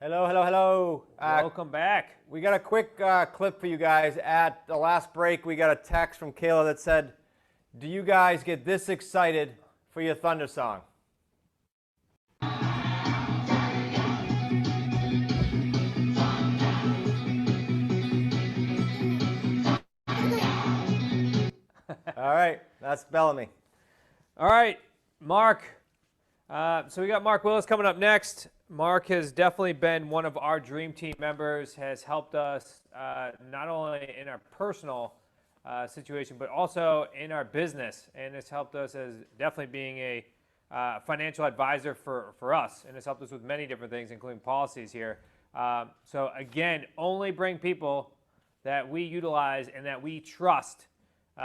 Hello, hello, hello. Welcome back. We got a quick clip for you guys. At the last break, we got a text from Kayla that said, "Do you guys get this excited for your Thunder song?" All right, that's Bellamy. All right, Mark. So we got Mark Willis coming up next. Mark has definitely been one of our dream team members, has helped us not only in our personal situation, but also in our business, and has helped us as definitely being a financial advisor for us, and has helped us with many different things, including policies here. So again, only bring people that we utilize and that we trust.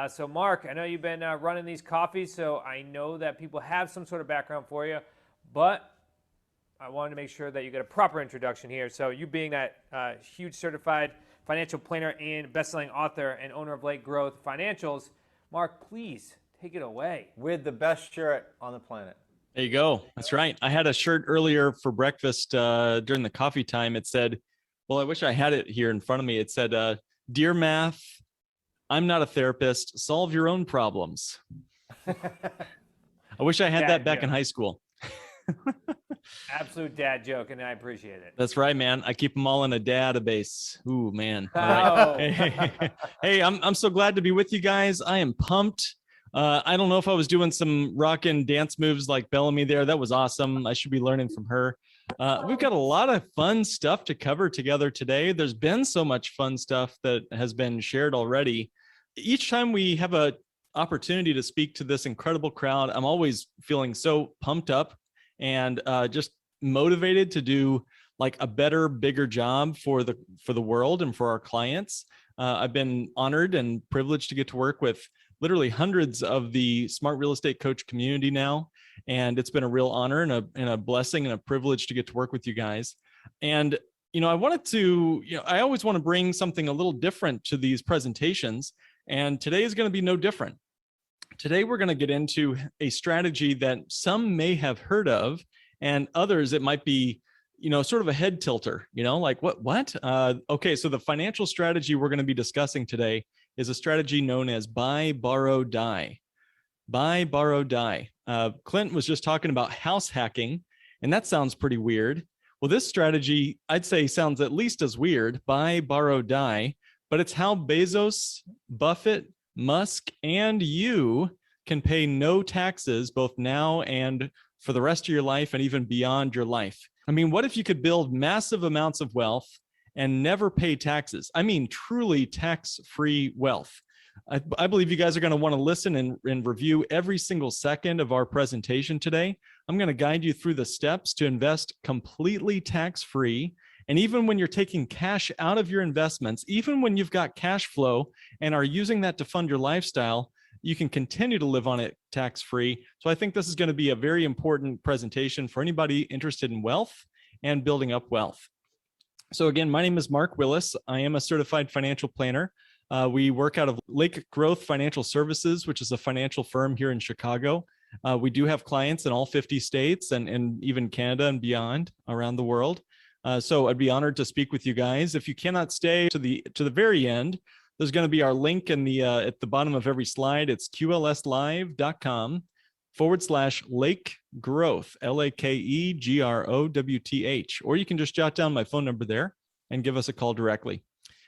So Mark, I know you've been running these coffees, so I know that people have some sort of background for you, but I wanted to make sure that you get a proper introduction here. So you being that huge certified financial planner and best-selling author and owner of Lake Growth Financials, Mark, please take it away. With the best shirt on the planet. There you go. That's right. I had a shirt earlier for breakfast during the coffee time. It said, well, I wish I had it here in front of me. It said, "Dear Math, I'm not a therapist. Solve your own problems." I wish I had that back in high school. Absolute dad joke, and I appreciate it. That's right, man. I keep them all in a database. Ooh, man. All right. Hey, I'm so glad to be with you guys. I am pumped. I don't know if I was doing some rockin' dance moves like Bellamy there. That was awesome. I should be learning from her. We've got a lot of fun stuff to cover together today. There's been so much fun stuff that has been shared already. Each time we have an opportunity to speak to this incredible crowd, I'm always feeling so pumped up and just motivated to do like a better, bigger job for the world and for our clients. I've been honored and privileged to get to work with literally hundreds of the Smart Real Estate Coach community now. And it's been a real honor and a blessing and a privilege to get to work with you guys. And, I wanted to, I always want to bring something a little different to these presentations. And today is going to be no different. Today, we're going to get into a strategy that some may have heard of, and others, it might be, sort of a head tilter, like what? Okay, so the financial strategy we're going to be discussing today is a strategy known as buy, borrow, die. Buy, borrow, die. Clint was just talking about house hacking, and that sounds pretty weird. Well, this strategy, I'd say, sounds at least as weird, buy, borrow, die, but it's how Bezos, Buffett, Musk, and you can pay no taxes both now and for the rest of your life and even beyond your life. I mean, what if you could build massive amounts of wealth and never pay taxes? I mean, truly tax-free wealth. I believe you guys are going to want to listen and review every single second of our presentation today. I'm going to guide you through the steps to invest completely tax-free. And even when you're taking cash out of your investments, even when you've got cash flow and are using that to fund your lifestyle, you can continue to live on it tax-free. So I think this is going to be a very important presentation for anybody interested in wealth and building up wealth. So again, my name is Mark Willis. I am a certified financial planner. We work out of Lake Growth Financial Services, which is a financial firm here in Chicago. We do have clients in all 50 states and even Canada and beyond around the world. So I'd be honored to speak with you guys. If you cannot stay to the very end, there's going to be our link in the at the bottom of every slide. It's qlslive.com/Lake Growth, LAKEGROWTH, or you can just jot down my phone number there and give us a call directly.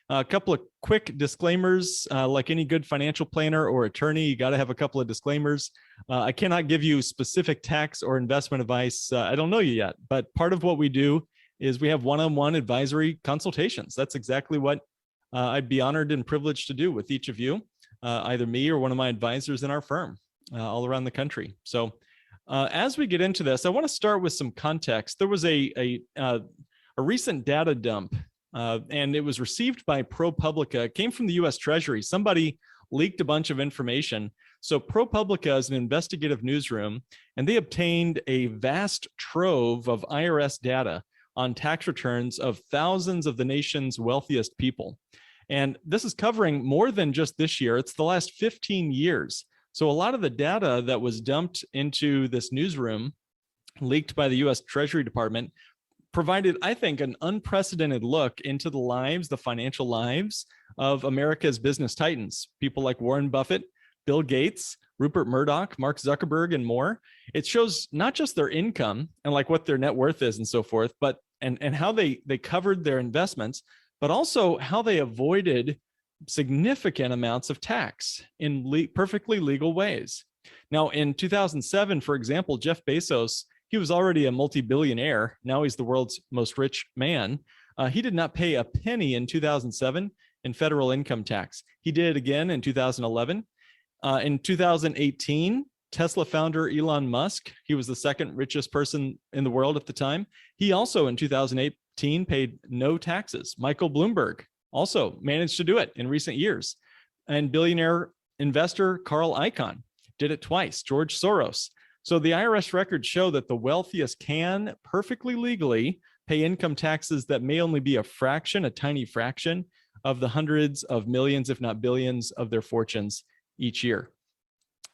A couple of quick disclaimers, like any good financial planner or attorney, you got to have a couple of disclaimers. I cannot give you specific tax or investment advice. I don't know you yet, but part of what we do is we have one-on-one advisory consultations. That's exactly what I'd be honored and privileged to do with each of you, either me or one of my advisors in our firm all around the country. So as we get into this, I want to start with some context. There was a recent data dump, and it was received by ProPublica. It came from the US Treasury. Somebody leaked a bunch of information. So ProPublica is an investigative newsroom, and they obtained a vast trove of IRS data on tax returns of thousands of the nation's wealthiest people. And this is covering more than just this year. It's the last 15 years. So a lot of the data that was dumped into this newsroom, leaked by the US Treasury Department, provided, I think, an unprecedented look into the lives, the financial lives of America's business titans, people like Warren Buffett, Bill Gates, Rupert Murdoch, Mark Zuckerberg, and more. It shows not just their income and like what their net worth is and so forth, but and how they covered their investments, but also how they avoided significant amounts of tax in perfectly legal ways. Now, in 2007, for example, Jeff Bezos, he was already a multi-billionaire. Now he's the world's most rich man. He did not pay a penny in 2007 in federal income tax. He did it again in 2011. In 2018, Tesla founder Elon Musk, he was the second richest person in the world at the time. He also in 2018 paid no taxes. Michael Bloomberg also managed to do it in recent years. And billionaire investor Carl Icahn did it twice, George Soros. So the IRS records show that the wealthiest can perfectly legally pay income taxes that may only be a fraction, a tiny fraction of the hundreds of millions, if not billions, of their fortunes each year.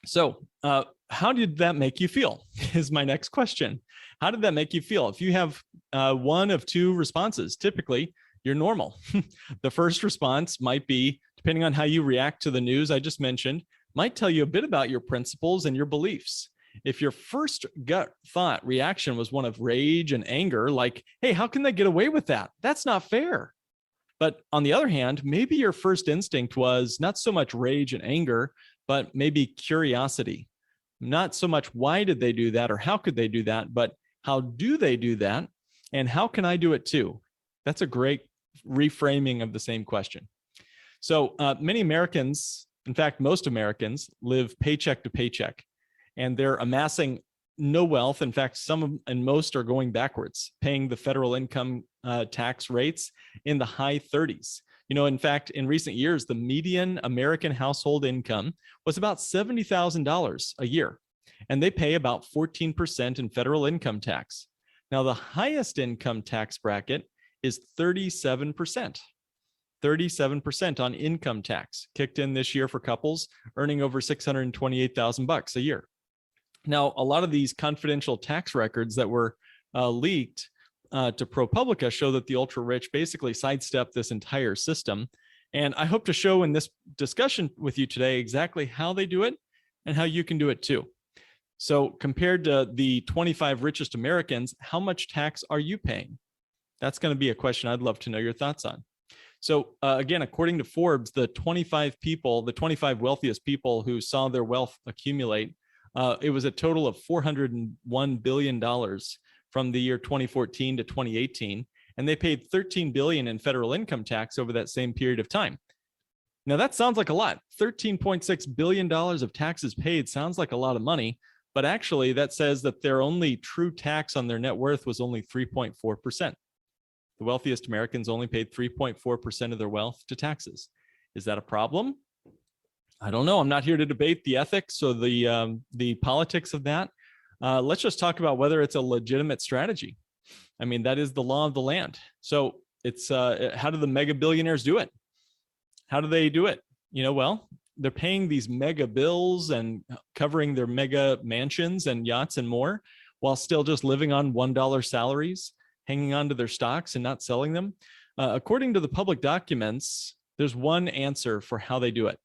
So how did that make you feel is my next question. How did that make you feel? If you have one of two responses, typically you're normal. The first response might be, depending on how you react to the news I just mentioned, might tell you a bit about your principles and your beliefs. If your first gut thought reaction was one of rage and anger, like, hey, how can they get away with that? That's not fair. But on the other hand, maybe your first instinct was not so much rage and anger, but maybe curiosity. Not so much why did they do that or how could they do that, but how do they do that? And how can I do it too? That's a great reframing of the same question. So many Americans, in fact, most Americans live paycheck to paycheck, and they're amassing no wealth. In fact, some and most are going backwards, paying the federal income tax rates in the high 30s. You know, in fact, in recent years, the median American household income was about $70,000 a year, and they pay about 14% in federal income tax. Now, the highest income tax bracket is 37%. 37% on income tax kicked in this year for couples earning over $628,000 a year. Now, a lot of these confidential tax records that were leaked to ProPublica show that the ultra rich basically sidestepped this entire system. And I hope to show in this discussion with you today exactly how they do it and how you can do it too. So compared to the 25 richest Americans, how much tax are you paying? That's going to be a question I'd love to know your thoughts on. So again, according to Forbes, the 25 wealthiest people who saw their wealth accumulate, it was a total of $401 billion from the year 2014 to 2018, and they paid $13 billion in federal income tax over that same period of time. Now that sounds like a lot. $13.6 billion of taxes paid sounds like a lot of money, but actually that says that their only true tax on their net worth was only 3.4%. The wealthiest Americans only paid 3.4% of their wealth to taxes. Is that a problem? I don't know. I'm not here to debate the ethics or the politics of that. Let's just talk about whether it's a legitimate strategy. I mean, that is the law of the land. So it's how do the mega billionaires do it? How do they do it? You know, well, they're paying these mega bills and covering their mega mansions and yachts and more while still just living on $1 salaries, hanging on to their stocks and not selling them. According to the public documents, there's one answer for how they do it,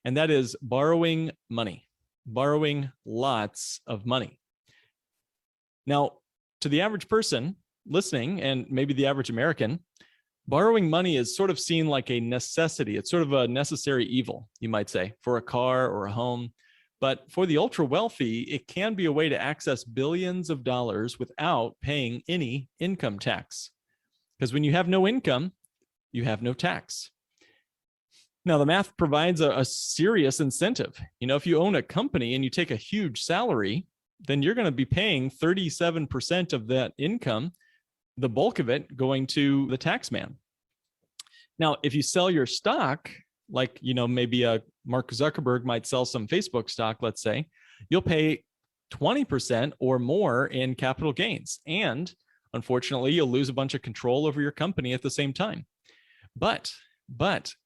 and that is borrowing money, borrowing lots of money. Now, to the average person listening, and maybe the average American, borrowing money is sort of seen like a necessity. It's sort of a necessary evil, you might say, for a car or a home. But for the ultra wealthy, it can be a way to access billions of dollars without paying any income tax. Because when you have no income, you have no tax. Now, the math provides a serious incentive. You know, if you own a company and you take a huge salary, then you're going to be paying 37% of that income, the bulk of it going to the tax man. Now, if you sell your stock, like, you know, maybe Mark Zuckerberg might sell some Facebook stock, let's say, you'll pay 20% or more in capital gains. And unfortunately, you'll lose a bunch of control over your company at the same time. But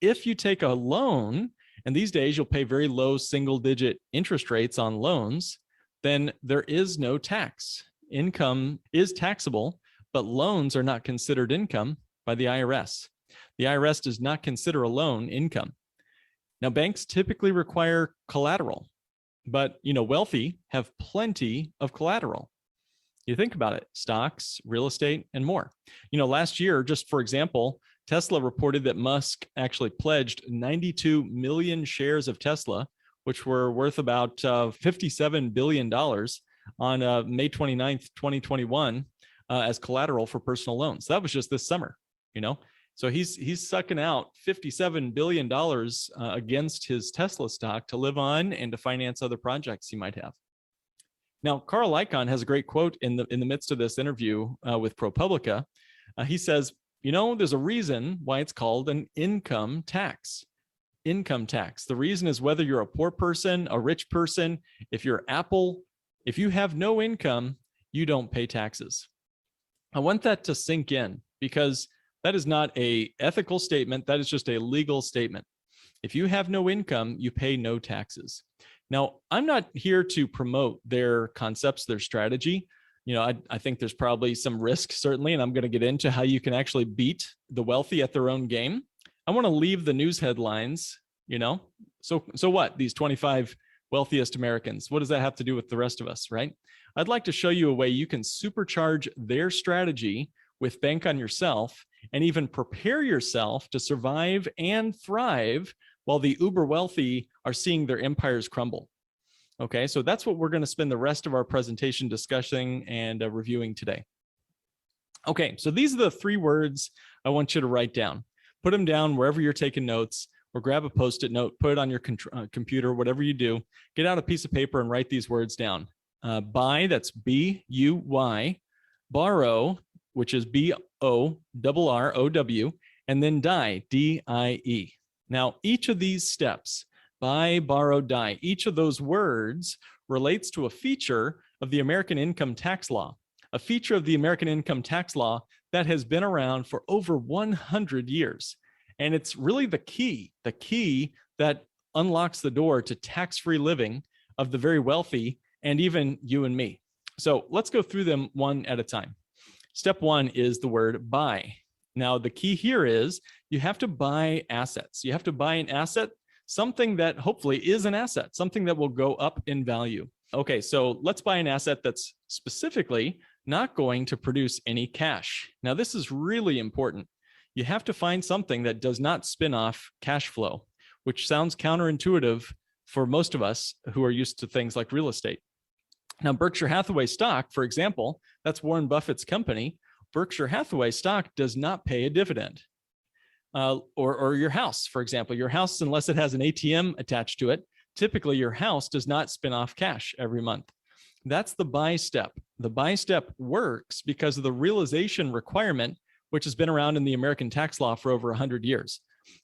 if you take a loan, and these days you'll pay very low single-digit interest rates on loans, then there is no tax. Income is taxable, but loans are not considered income by the IRS. The IRS does not consider a loan income. Now, banks typically require collateral, but wealthy have plenty of collateral. You think about it, stocks, real estate, and more. Last year, just for example, Tesla reported that Musk actually pledged 92 million shares of Tesla, which were worth about $57 billion on May 29th, 2021, as collateral for personal loans. That was just this summer, So he's sucking out $57 billion against his Tesla stock to live on and to finance other projects he might have. Now, Carl Icahn has a great quote in the midst of this interview with ProPublica. He says, there's a reason why it's called an income tax. Income tax. The reason is whether you're a poor person, a rich person, if you're Apple, if you have no income, you don't pay taxes. I want that to sink in because that is not an ethical statement. That is just a legal statement. If you have no income, you pay no taxes. Now, I'm not here to promote their concepts, their strategy. I think there's probably some risk, certainly, and I'm going to get into how you can actually beat the wealthy at their own game. I want to leave the news headlines, So what? These 25 wealthiest Americans, what does that have to do with the rest of us, right? I'd like to show you a way you can supercharge their strategy with Bank on Yourself and even prepare yourself to survive and thrive while the uber wealthy are seeing their empires crumble. Okay, so that's what we're going to spend the rest of our presentation discussing and reviewing today. Okay, so these are the 3 words I want you to write down. Put them down wherever you're taking notes, or grab a Post-it note, put it on your computer, whatever you do. Get out a piece of paper and write these words down. Buy, that's B-U-Y. Borrow, which is B-O-R-R-O-W. And then die, D-I-E. Now, each of these steps, buy, borrow, die, each of those words relates to a feature of the American income tax law, a feature of the American income tax law that has been around for over 100 years. And it's really the key that unlocks the door to tax-free living of the very wealthy and even you and me. So let's go through them one at a time. Step 1 is the word buy. Now, the key here is you have to buy assets. You have to buy an asset, something that hopefully is an asset, something that will go up in value. Okay, so let's buy an asset that's specifically not going to produce any cash. Now, this is really important. You have to find something that does not spin off cash flow, which sounds counterintuitive for most of us who are used to things like real estate. Now, Berkshire Hathaway stock, for example, that's Warren Buffett's company. Berkshire Hathaway stock does not pay a dividend. Or your house, for example, your house, unless it has an ATM attached to it, typically your house does not spin off cash every month. That's the buy step. The buy step works because of the realization requirement, which has been around in the American tax law for over 100 years.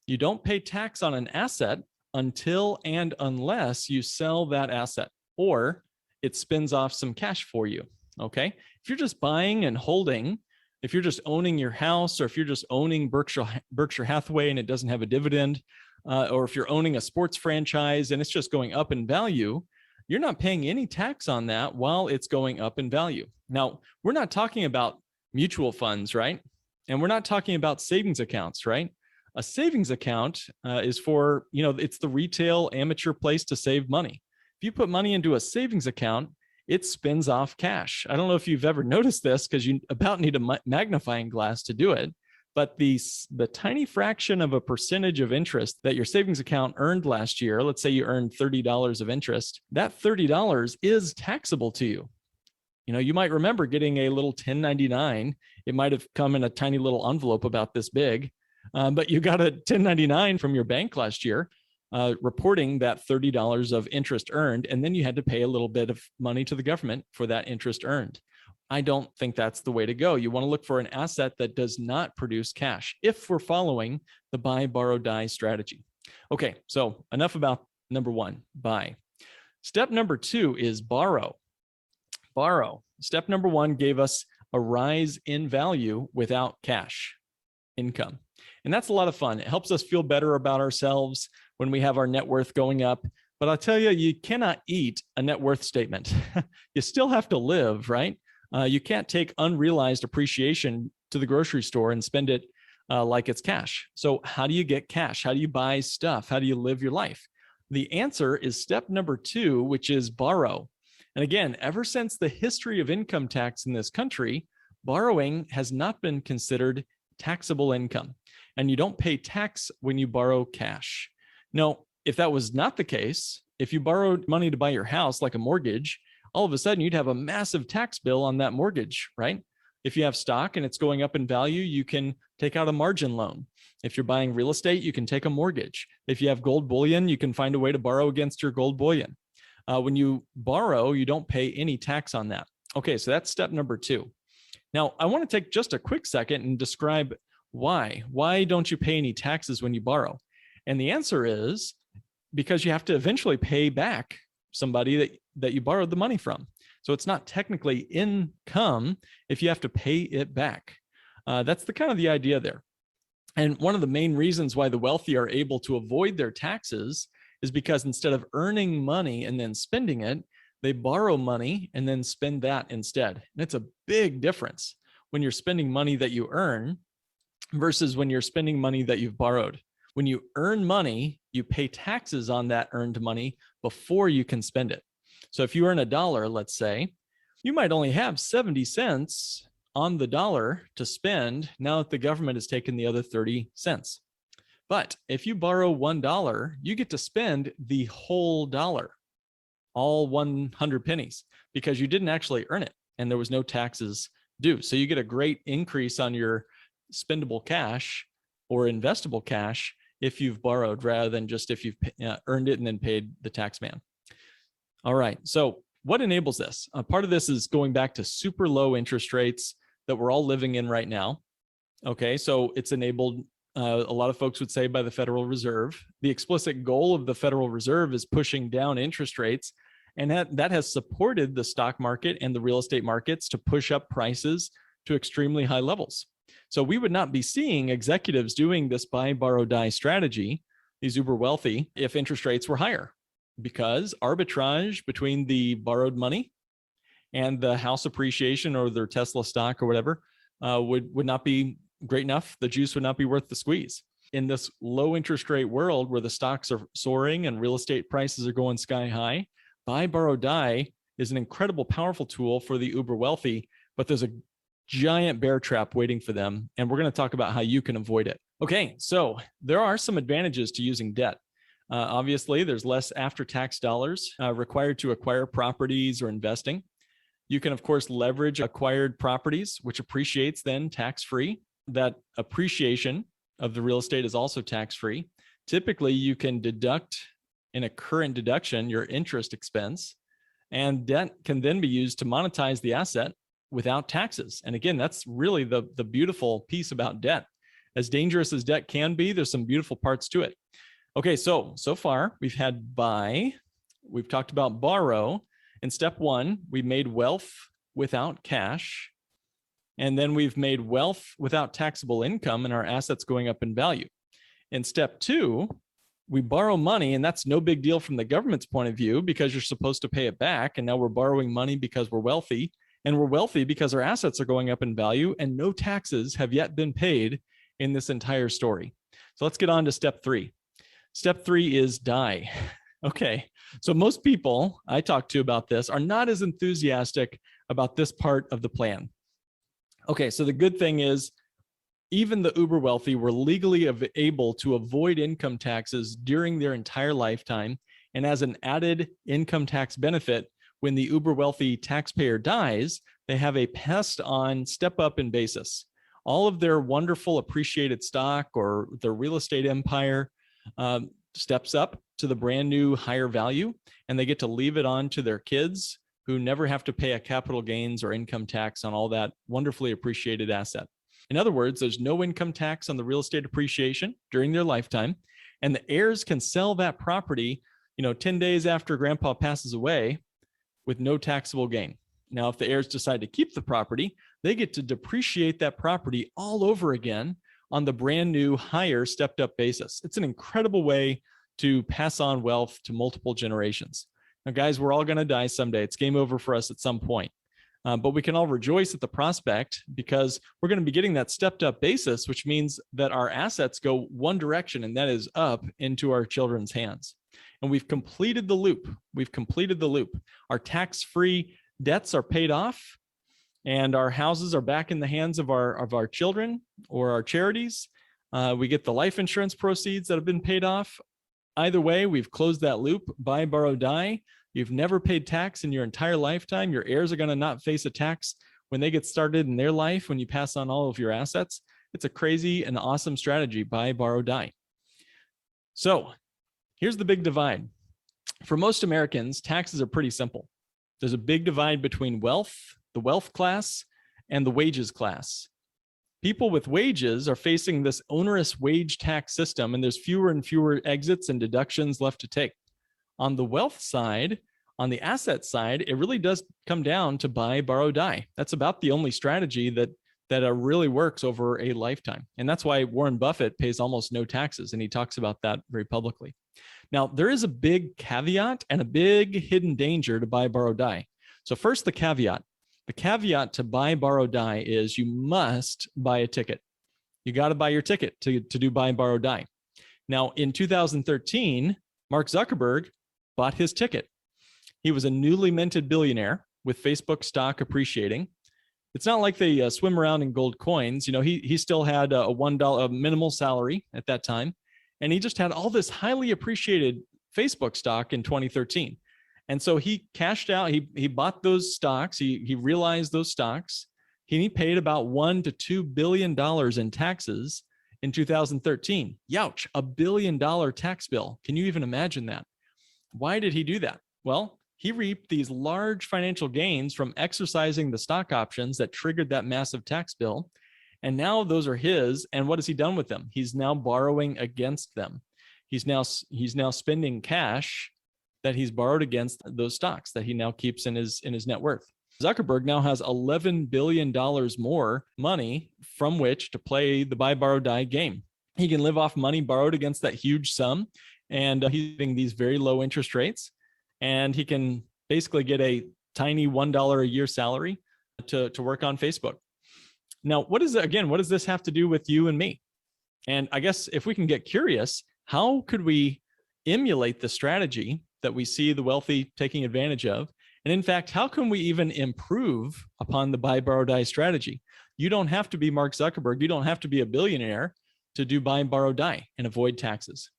You don't pay tax on an asset until and unless you sell that asset or it spins off some cash for you, okay? If you're just buying and holding, if you're just owning your house, or if you're just owning Berkshire Hathaway and it doesn't have a dividend, or if you're owning a sports franchise and it's just going up in value, you're not paying any tax on that while it's going up in value. Now, we're not talking about mutual funds, right? And we're not talking about savings accounts, right? A savings account is for, it's the retail amateur place to save money. If you put money into a savings account, it spins off cash. I don't know if you've ever noticed this because you about need a magnifying glass to do it, but the tiny fraction of a percentage of interest that your savings account earned last year, let's say you earned $30 of interest, that $30 is taxable to you. You might remember getting a little 1099. It might have come in a tiny little envelope about this big, but you got a 1099 from your bank last year reporting that $30 of interest earned, and then you had to pay a little bit of money to the government for that interest earned. I don't think that's the way to go. You want to look for an asset that does not produce cash if we're following the buy, borrow, die strategy. Okay, so enough about number 1, buy. Step number 2 is borrow. Borrow. Step number 1 gave us a rise in value without cash income. And that's a lot of fun. It helps us feel better about ourselves when we have our net worth going up. But I'll tell you, you cannot eat a net worth statement. You still have to live, right? You can't take unrealized appreciation to the grocery store and spend it like it's cash. So how do you get cash? How do you buy stuff? How do you live your life? The answer is step number 2, which is borrow. And again, ever since the history of income tax in this country, borrowing has not been considered taxable income. And you don't pay tax when you borrow cash. No, if that was not the case, if you borrowed money to buy your house, like a mortgage, all of a sudden you'd have a massive tax bill on that mortgage, right? If you have stock and it's going up in value, you can take out a margin loan. If you're buying real estate, you can take a mortgage. If you have gold bullion, you can find a way to borrow against your gold bullion. When you borrow, you don't pay any tax on that. Okay, so that's step number 2. Now, I want to take just a quick second and describe why. Why don't you pay any taxes when you borrow? And the answer is because you have to eventually pay back somebody that you borrowed the money from. So it's not technically income if you have to pay it back. That's the kind of the idea there. And one of the main reasons why the wealthy are able to avoid their taxes is because instead of earning money and then spending it, they borrow money and then spend that instead. And it's a big difference when you're spending money that you earn versus when you're spending money that you've borrowed. When you earn money, you pay taxes on that earned money before you can spend it. So if you earn $1, let's say, you might only have 70 cents on the dollar to spend now that the government has taken the other 30 cents. But if you borrow $1, you get to spend the whole dollar, all 100 pennies, because you didn't actually earn it and there was no taxes due. So you get a great increase on your spendable cash or investable cash if you've borrowed rather than just if you've earned it and then paid the tax man. All right, so what enables this? Part of this is going back to super low interest rates that we're all living in right now. Okay, so it's enabled, a lot of folks would say, by the Federal Reserve. The explicit goal of the Federal Reserve is pushing down interest rates, and that has supported the stock market and the real estate markets to push up prices to extremely high levels. So we would not be seeing executives doing this buy, borrow, die strategy, these uber wealthy, if interest rates were higher, because arbitrage between the borrowed money and the house appreciation or their Tesla stock or whatever would not be great enough. The juice would not be worth the squeeze. In this low interest rate world where the stocks are soaring and real estate prices are going sky high, buy, borrow, die is an incredible, powerful tool for the uber wealthy, but there's a giant bear trap waiting for them. And we're going to talk about how you can avoid it. Okay, so there are some advantages to using debt. Obviously, there's less after-tax dollars required to acquire properties or investing. You can, of course, leverage acquired properties, which appreciates then tax-free. That appreciation of the real estate is also tax-free. Typically, you can deduct in a current deduction your interest expense, and debt can then be used to monetize the asset without taxes. And again, that's really the beautiful piece about debt. As dangerous as debt can be, there's some beautiful parts to it. Okay, so far we've had buy, we've talked about borrow. In step 1, we made wealth without cash. And then we've made wealth without taxable income and our assets going up in value. In step 2, we borrow money, and that's no big deal from the government's point of view because you're supposed to pay it back. And now we're borrowing money because we're wealthy, and we're wealthy because our assets are going up in value and no taxes have yet been paid in this entire story. So let's get on to step 3. Step 3 is die. Okay, so most people I talk to about this are not as enthusiastic about this part of the plan. Okay, so the good thing is even the uber wealthy were legally able to avoid income taxes during their entire lifetime. And as an added income tax benefit, when the uber wealthy taxpayer dies, they have a passed on step up in basis. All of their wonderful appreciated stock or their real estate empire steps up to the brand new higher value, and they get to leave it on to their kids who never have to pay a capital gains or income tax on all that wonderfully appreciated asset. In other words, there's no income tax on the real estate appreciation during their lifetime, and the heirs can sell that property, 10 days after grandpa passes away with no taxable gain. Now, if the heirs decide to keep the property, they get to depreciate that property all over again on the brand new higher stepped up basis. It's an incredible way to pass on wealth to multiple generations. Now, guys, we're all going to die someday. It's game over for us at some point. But we can all rejoice at the prospect because we're going to be getting that stepped up basis, which means that our assets go one direction, and that is up into our children's hands. And we've completed the loop. We've completed the loop. Our tax-free debts are paid off, and our houses are back in the hands of our children or our charities. We get the life insurance proceeds that have been paid off. Either way, we've closed that loop. Buy, borrow, die. You've never paid tax in your entire lifetime. Your heirs are going to not face a tax when they get started in their life, when you pass on all of your assets. It's a crazy and awesome strategy. Buy, borrow, die. So here's the big divide. For most Americans, taxes are pretty simple. There's a big divide between wealth, the wealth class, and the wages class. People with wages are facing this onerous wage tax system, and there's fewer and fewer exits and deductions left to take. On the wealth side, on the asset side, it really does come down to buy, borrow, die. That's about the only strategy that really works over a lifetime. And that's why Warren Buffett pays almost no taxes, and he talks about that very publicly. Now, there is a big caveat and a big hidden danger to buy, borrow, die. So first, the caveat. The caveat to buy, borrow, die is you must buy a ticket. You got to buy your ticket to do buy, borrow, die. Now, in 2013, Mark Zuckerberg bought his ticket. He was a newly minted billionaire with Facebook stock appreciating. It's not like they swim around in gold coins. You know, he still had a $1 minimal salary at that time, and he just had all this highly appreciated Facebook stock in 2013. And so he cashed out, he bought those stocks, he realized those stocks, he paid about $1 to $2 billion in taxes in 2013. Youch, $1 billion tax bill. Can you even imagine that? Why did he do that? Well, he reaped these large financial gains from exercising the stock options that triggered that massive tax bill. And now those are his. And what has he done with them? He's now borrowing against them. He's now spending cash that he's borrowed against those stocks that he now keeps in his net worth. Zuckerberg now has $11 billion more money from which to play the buy, borrow, die game. He can live off money borrowed against that huge sum, and he's getting these very low interest rates, and he can basically get a tiny $1 a year salary to work on Facebook. Now, what does this have to do with you and me? And I guess if we can get curious, how could we emulate the strategy that we see the wealthy taking advantage of? And in fact, how can we even improve upon the buy, borrow, die strategy? You don't have to be Mark Zuckerberg. You don't have to be a billionaire to do buy, borrow, die and avoid taxes.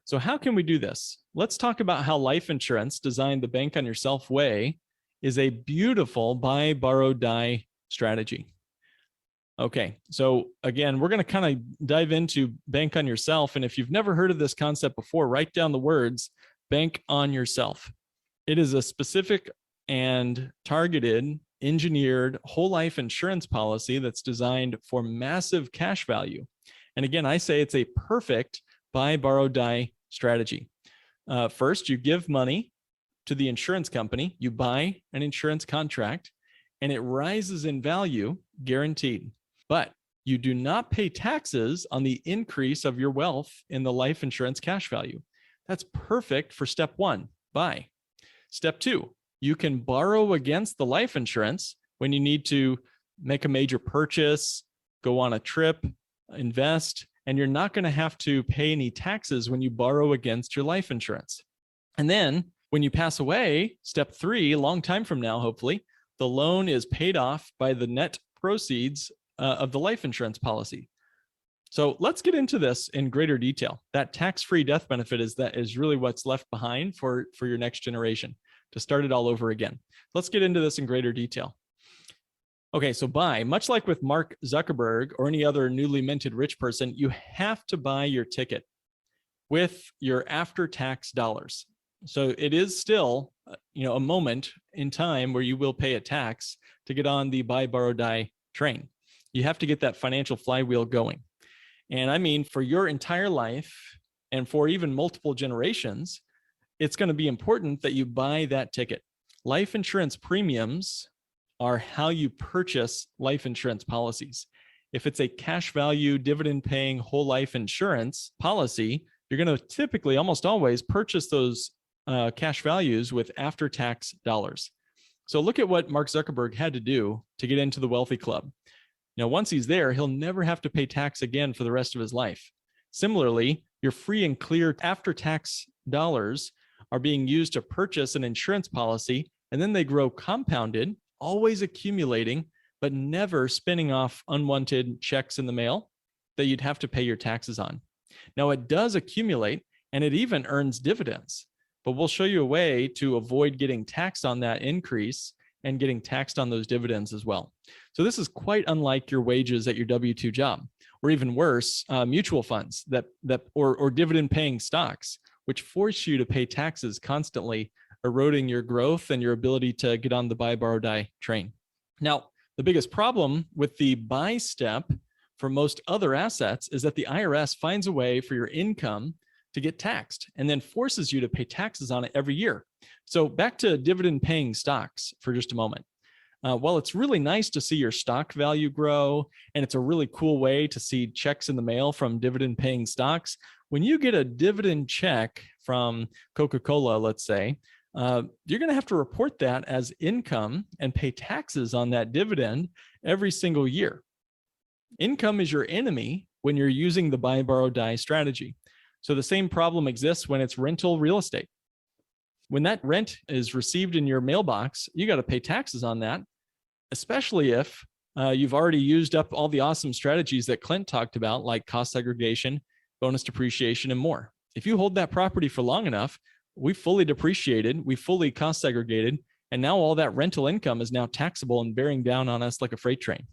So how can we do this? Let's talk about how life insurance, designed the bank on yourself way, is a beautiful buy, borrow, die strategy. Okay, so again, we're going to kind of dive into bank on yourself. And if you've never heard of this concept before, write down the words bank on yourself. It is a specific and targeted, engineered whole life insurance policy that's designed for massive cash value. And again, I say it's a perfect buy, borrow, die strategy. First, you give money to the insurance company, you buy an insurance contract, and it rises in value, guaranteed. But you do not pay taxes on the increase of your wealth in the life insurance cash value. That's perfect for step one, buy. Step two, you can borrow against the life insurance when you need to make a major purchase, go on a trip, invest, and you're not going to have to pay any taxes when you borrow against your life insurance. And then when you pass away, step three, a long time from now, hopefully, the loan is paid off by the net proceeds of the life insurance policy. So let's get into this in greater detail. That tax-free death benefit is really what's left behind for your next generation to start it all over again. Let's get into this in greater detail. Okay, so buy, much like with Mark Zuckerberg or any other newly minted rich person, you have to buy your ticket with your after-tax dollars. So it is still, a moment in time where you will pay a tax to get on the buy, borrow, die train. You have to get that financial flywheel going. And I mean, for your entire life and for even multiple generations, it's going to be important that you buy that ticket. Life insurance premiums are how you purchase life insurance policies. If it's a cash value, dividend paying whole life insurance policy, you're going to typically almost always purchase those cash values with after-tax dollars. So look at what Mark Zuckerberg had to do to get into the wealthy club. Now, once he's there, he'll never have to pay tax again for the rest of his life. Similarly, your free and clear after-tax dollars are being used to purchase an insurance policy, and then they grow compounded, always accumulating, but never spinning off unwanted checks in the mail that you'd have to pay your taxes on. Now, it does accumulate, and it even earns dividends, but we'll show you a way to avoid getting taxed on that increase and getting taxed on those dividends as well. So this is quite unlike your wages at your W-2 job, or even worse, mutual funds or dividend-paying stocks, which force you to pay taxes constantly, eroding your growth and your ability to get on the buy, borrow, die train. Now, the biggest problem with the buy step for most other assets is that the IRS finds a way for your income to get taxed and then forces you to pay taxes on it every year. So back to dividend-paying stocks for just a moment. While it's really nice to see your stock value grow, and it's a really cool way to see checks in the mail from dividend-paying stocks, when you get a dividend check from Coca-Cola, let's say, you're going to have to report that as income and pay taxes on that dividend every single year. Income is your enemy when you're using the buy, borrow, die strategy. So the same problem exists when it's rental real estate. When that rent is received in your mailbox, you got to pay taxes on that, especially if you've already used up all the awesome strategies that Clint talked about, like cost segregation, bonus depreciation, and more. If you hold that property for long enough, we fully depreciated, we fully cost segregated, and now all that rental income is now taxable and bearing down on us like a freight train.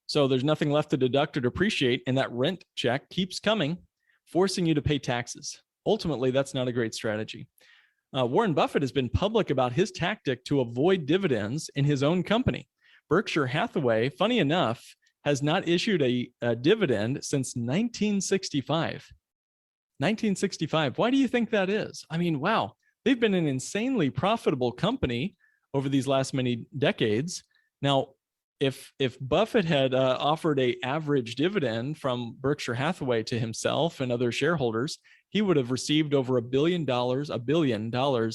So there's nothing left to deduct or depreciate, and that rent check keeps coming, forcing you to pay taxes. Ultimately, that's not a great strategy. Warren Buffett has been public about his tactic to avoid dividends in his own company. Berkshire Hathaway, funny enough, has not issued a dividend since 1965. 1965. Why do you think that is? I mean, wow, they've been an insanely profitable company over these last many decades. Now, if Buffett had offered an average dividend from Berkshire Hathaway to himself and other shareholders, he would have received over $1 billion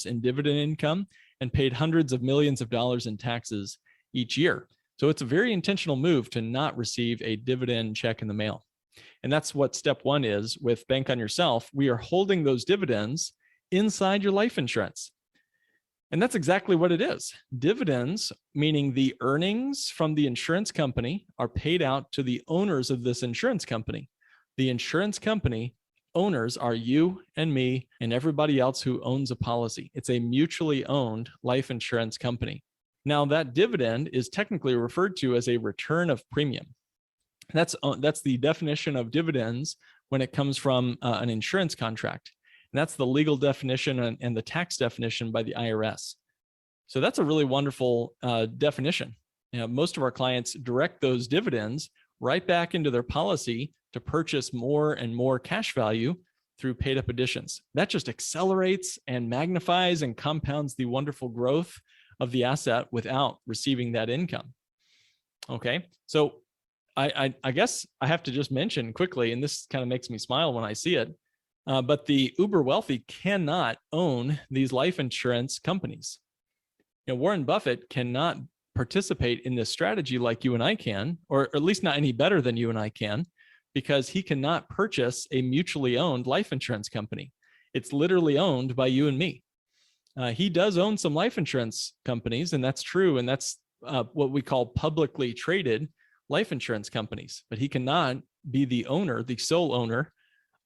in dividend income and paid hundreds of millions of dollars in taxes each year. So it's a very intentional move to not receive a dividend check in the mail. And that's what step one is with Bank on Yourself. We are holding those dividends inside your life insurance. And that's exactly what it is. Dividends, meaning the earnings from the insurance company, are paid out to the owners of this insurance company. The insurance company owners are you and me and everybody else who owns a policy. It's a mutually owned life insurance company. Now, that dividend is technically referred to as a return of premium. That's the definition of dividends when it comes from an insurance contract. And that's the legal definition and the tax definition by the IRS. So that's a really wonderful definition. You know, most of our clients direct those dividends right back into their policy to purchase more and more cash value through paid up additions. That just accelerates and magnifies and compounds the wonderful growth of the asset without receiving that income. Okay, so I guess I have to just mention quickly, and this kind of makes me smile when I see it, but the uber wealthy cannot own these life insurance companies. You know, Warren Buffett cannot participate in this strategy like you and I can, or at least not any better than you and I can, because he cannot purchase a mutually owned life insurance company. It's literally owned by you and me. He does own some life insurance companies, and that's true. And that's what we call publicly traded life insurance companies, but he cannot be the owner, the sole owner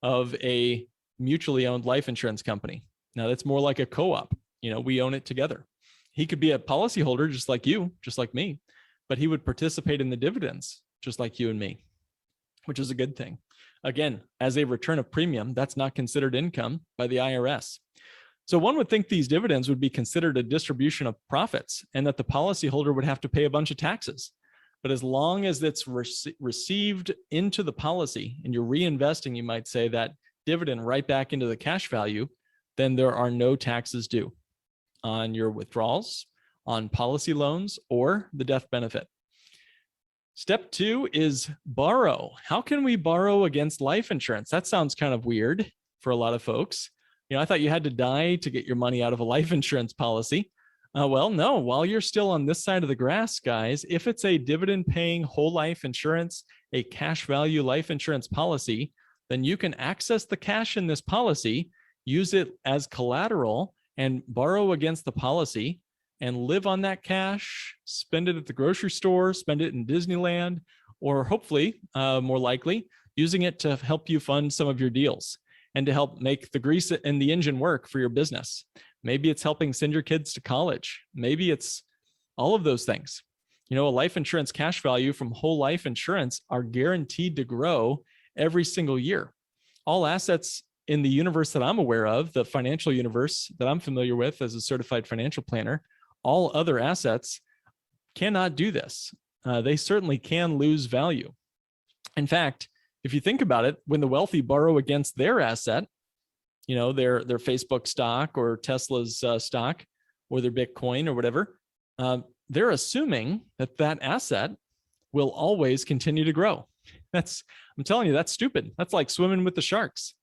of a mutually owned life insurance company. Now that's more like a co-op. You know, we own it together. He could be a policyholder just like you, just like me, but he would participate in the dividends just like you and me, which is a good thing. Again, as a return of premium, that's not considered income by the IRS. So one would think these dividends would be considered a distribution of profits and that the policyholder would have to pay a bunch of taxes. But as long as it's received into the policy and you're reinvesting, you might say, that dividend right back into the cash value, then there are no taxes due on your withdrawals, on policy loans, or the death benefit. Step two is borrow. How can we borrow against life insurance? That sounds kind of weird for a lot of folks. You know, I thought you had to die to get your money out of a life insurance policy. Well, no, while you're still on this side of the grass, guys, if it's a dividend paying whole life insurance, a cash value life insurance policy, then you can access the cash in this policy, use it as collateral, and borrow against the policy and live on that cash, spend it at the grocery store, spend it in Disneyland, or hopefully, more likely, using it to help you fund some of your deals and to help make the grease in the engine work for your business. Maybe it's helping send your kids to college. Maybe it's all of those things. You know, a life insurance cash value from whole life insurance are guaranteed to grow every single year. All assets in the universe that I'm aware of, the financial universe that I'm familiar with as a certified financial planner, all other assets cannot do this. They certainly can lose value. In fact, if you think about it, when the wealthy borrow against their asset, you know, their Facebook stock or Tesla's stock or their Bitcoin or whatever, they're assuming that that asset will always continue to grow. I'm telling you, that's stupid. That's like swimming with the sharks.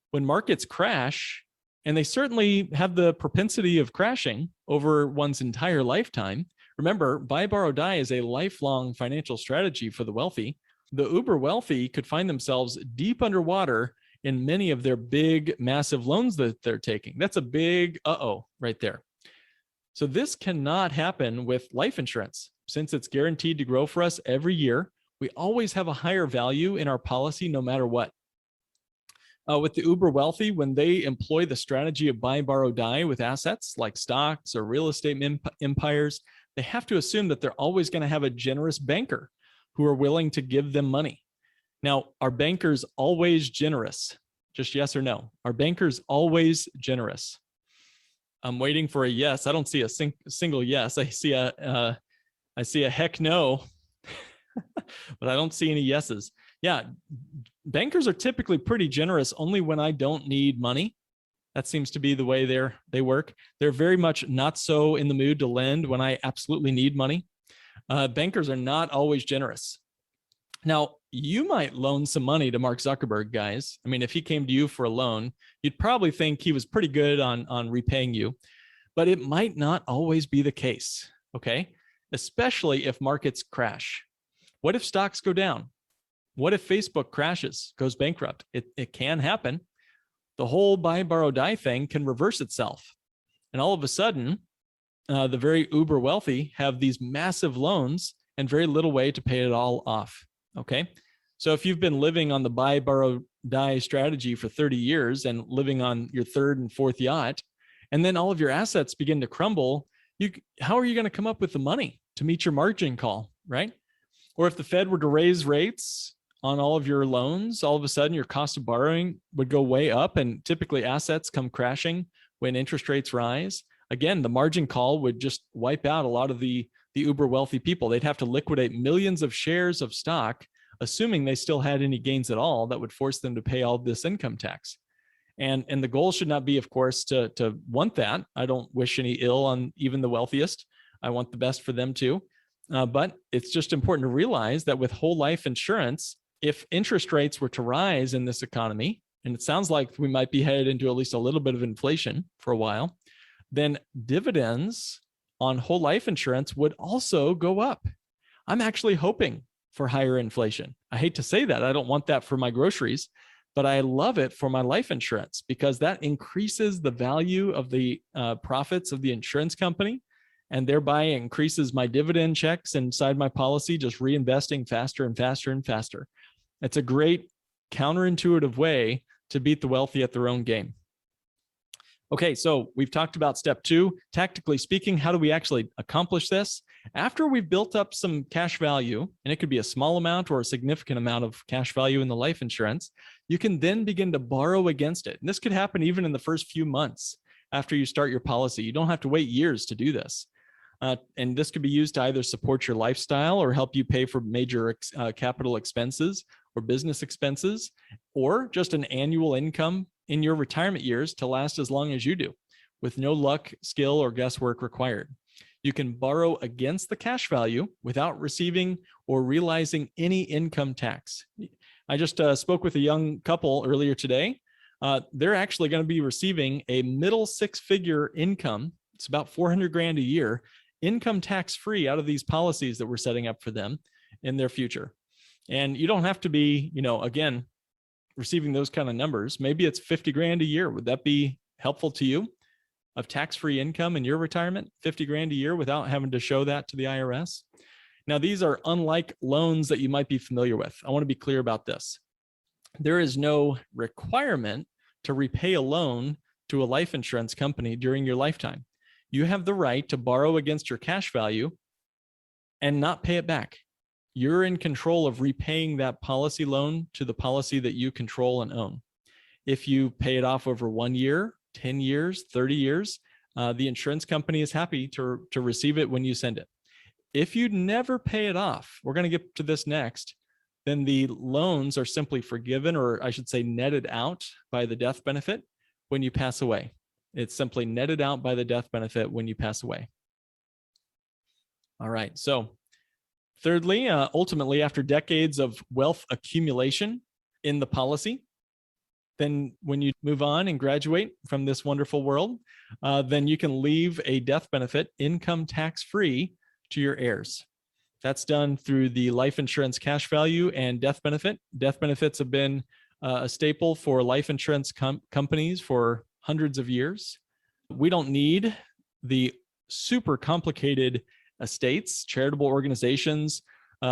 When markets crash, and they certainly have the propensity of crashing over one's entire lifetime. Remember, buy, borrow, die is a lifelong financial strategy for the wealthy. The uber wealthy could find themselves deep underwater in many of their big, massive loans that they're taking. That's a big uh-oh right there. So this cannot happen with life insurance. Since it's guaranteed to grow for us every year, we always have a higher value in our policy no matter what. With the uber wealthy, when they employ the strategy of buy, borrow, die with assets like stocks or real estate empires, they have to assume that they're always going to have a generous banker who are willing to give them money. Now, are bankers always generous? Just yes or no. Are bankers always generous? I'm waiting for a yes. I don't see a single yes. I see a heck no, but I don't see any yeses. Yeah, bankers are typically pretty generous only when I don't need money. That seems to be the way they work. They're very much not so in the mood to lend when I absolutely need money. Bankers are not always generous. Now, you might loan some money to Mark Zuckerberg, guys. I mean, if he came to you for a loan, you'd probably think he was pretty good on repaying you, but it might not always be the case, okay? Especially if markets crash. What if stocks go down? What if Facebook crashes, goes bankrupt? It can happen. The whole buy, borrow, die thing can reverse itself. And all of a sudden, the very uber wealthy have these massive loans and very little way to pay it all off. Okay. So if you've been living on the buy, borrow, die strategy for 30 years and living on your third and fourth yacht, and then all of your assets begin to crumble, how are you going to come up with the money to meet your margin call, right? Or if the Fed were to raise rates on all of your loans, all of a sudden your cost of borrowing would go way up, and typically assets come crashing when interest rates rise. Again, the margin call would just wipe out a lot of the uber wealthy people. They'd have to liquidate millions of shares of stock, assuming they still had any gains at all, that would force them to pay all this income tax. And the goal should not be, of course, to want that. I don't wish any ill on even the wealthiest. I want the best for them too. But it's just important to realize that with whole life insurance, if interest rates were to rise in this economy, and it sounds like we might be headed into at least a little bit of inflation for a while, then dividends on whole life insurance would also go up. I'm actually hoping for higher inflation. I hate to say that. I don't want that for my groceries, but I love it for my life insurance because that increases the value of the profits of the insurance company, and thereby increases my dividend checks inside my policy, just reinvesting faster and faster and faster. It's a great counterintuitive way to beat the wealthy at their own game. Okay, so we've talked about step 2. Tactically speaking, how do we actually accomplish this? After we've built up some cash value, and it could be a small amount or a significant amount of cash value in the life insurance, you can then begin to borrow against it. And this could happen even in the first few months after you start your policy. You don't have to wait years to do this. And this could be used to either support your lifestyle or help you pay for major capital expenses or business expenses, or just an annual income in your retirement years to last as long as you do, with no luck, skill, or guesswork required. You can borrow against the cash value without receiving or realizing any income tax. I just spoke with a young couple earlier today. They're actually going to be receiving a middle six-figure income It's about 400 grand a year, income tax free out of these policies that we're setting up for them in their future. And you don't have to be, again, receiving those kind of numbers. Maybe it's 50 grand a year. Would that be helpful to you of tax-free income in your retirement? 50 grand a year without having to show that to the IRS. Now, these are unlike loans that you might be familiar with. I want to be clear about this. There is no requirement to repay a loan to a life insurance company during your lifetime. You have the right to borrow against your cash value and not pay it back. You're in control of repaying that policy loan to the policy that you control and own. If you pay it off over 1 year, 10 years, 30 years, the insurance company is happy to receive it when you send it. If you never pay it off, we're going to get to this next, then the loans are simply forgiven, or I should say netted out by the death benefit when you pass away. It's simply netted out by the death benefit when you pass away. All right. So thirdly, ultimately, after decades of wealth accumulation in the policy, then when you move on and graduate from this wonderful world, then you can leave a death benefit income tax-free to your heirs. That's done through the life insurance cash value and death benefit. Death benefits have been a staple for life insurance companies for hundreds of years. We don't need the super complicated estates, charitable organizations,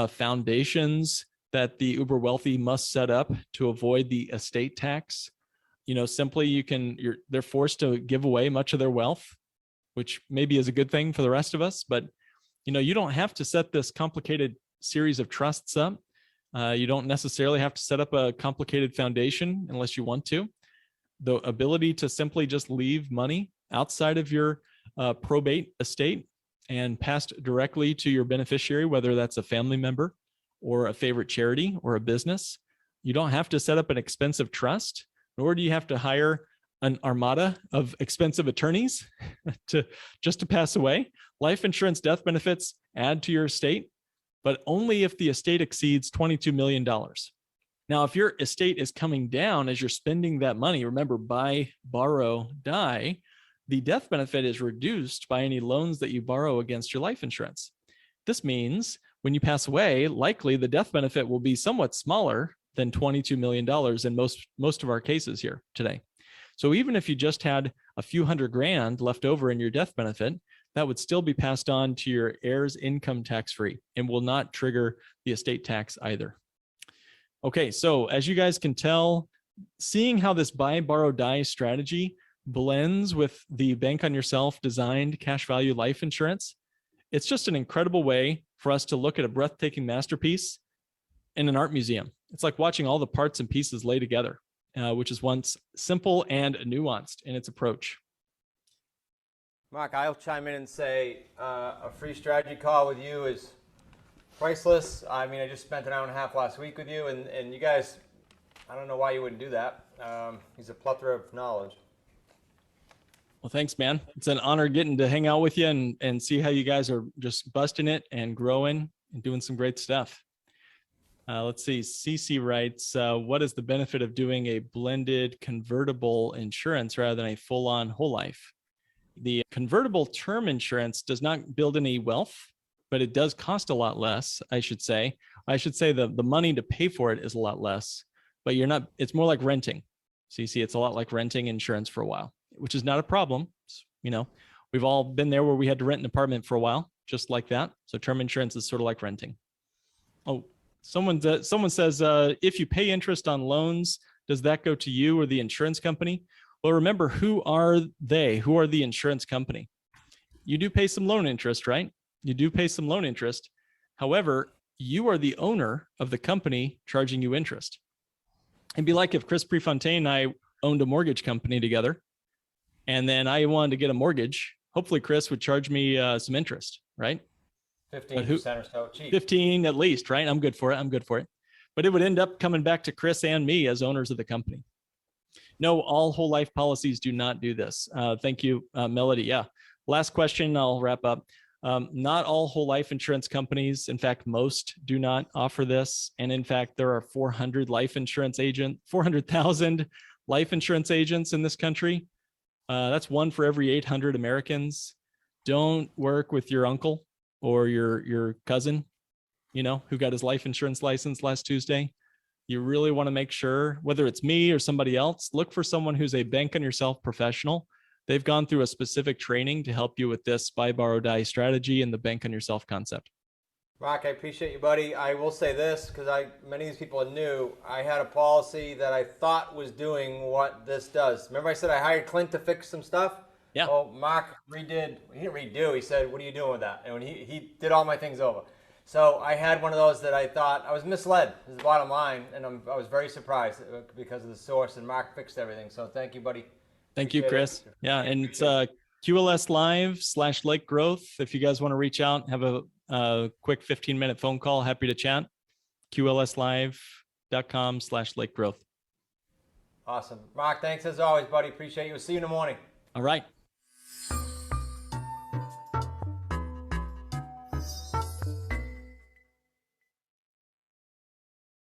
foundations that the uber wealthy must set up to avoid the estate tax. Simply they're forced to give away much of their wealth, which maybe is a good thing for the rest of us, but you don't have to set this complicated series of trusts up. You don't necessarily have to set up a complicated foundation unless you want to. The ability to simply just leave money outside of your probate estate and passed directly to your beneficiary, whether that's a family member or a favorite charity or a business. You don't have to set up an expensive trust, nor do you have to hire an armada of expensive attorneys to pass away. Life insurance death benefits add to your estate, but only if the estate exceeds $22 million. Now, if your estate is coming down as you're spending that money, remember, buy, borrow, die, the death benefit is reduced by any loans that you borrow against your life insurance. This means when you pass away, likely the death benefit will be somewhat smaller than $22 million in most of our cases here today. So even if you just had a few hundred grand left over in your death benefit, that would still be passed on to your heirs income tax-free and will not trigger the estate tax either. Okay, so as you guys can tell, seeing how this buy, borrow, die strategy blends with the bank on yourself designed cash value life insurance, it's just an incredible way for us to look at a breathtaking masterpiece in an art museum. It's like watching all the parts and pieces lay together, which is once simple and nuanced in its approach. Mark, I'll chime in and say a free strategy call with you is priceless. I mean, I just spent an hour and a half last week with you, and you guys, I don't know why you wouldn't do that. He's a plethora of knowledge. Well, thanks, man. It's an honor getting to hang out with you and see how you guys are just busting it and growing and doing some great stuff. Let's see. CC writes, what is the benefit of doing a blended convertible insurance rather than a full-on whole life? The convertible term insurance does not build any wealth, but it does cost a lot less, I should say. The money to pay for it is a lot less, but it's more like renting. CC, it's a lot like renting insurance for a while, which is not a problem. We've all been there where we had to rent an apartment for a while, just like that. So term insurance is sort of like renting. Oh, someone says, if you pay interest on loans, does that go to you or the insurance company? Well, remember, who are they? Who are the insurance company? You do pay some loan interest, right? You do pay some loan interest. However, you are the owner of the company charging you interest. It'd be like if Chris Prefontaine and I owned a mortgage company together, and then I wanted to get a mortgage. Hopefully, Chris would charge me some interest, right? 15% or so cheap. 15 at least, right? I'm good for it. But it would end up coming back to Chris and me as owners of the company. No, all whole life policies do not do this. Thank you, Melody. Yeah. Last question, I'll wrap up. Not all whole life insurance companies, in fact, most do not offer this. And in fact, there are 400,000 life insurance agents in this country. That's one for every 800 Americans. don't work with your uncle or your cousin, who got his life insurance license last Tuesday. You really want to make sure, whether it's me or somebody else, look for someone who's a bank on yourself professional. They've gone through a specific training to help you with this buy, borrow, die strategy and the bank on yourself concept. Mark, I appreciate you, buddy. I will say this, because many of these people are new. I had a policy that I thought was doing what this does. Remember I said I hired Clint to fix some stuff? Yeah. Well, Mark redid. He didn't redo. He said, what are you doing with that? And when he did all my things over. So I had one of those that I thought I was misled, is the bottom line. And I was very surprised because of the source, and Mark fixed everything. So thank you, buddy. Thank you, Chris. Yeah, and it's QLS Live/Lake Growth. If you guys want to reach out, have a quick 15-minute phone call, happy to chat. QLSlive.com/Lake Growth. Awesome. Mark, thanks as always, buddy. Appreciate you. We'll see you in the morning. All right.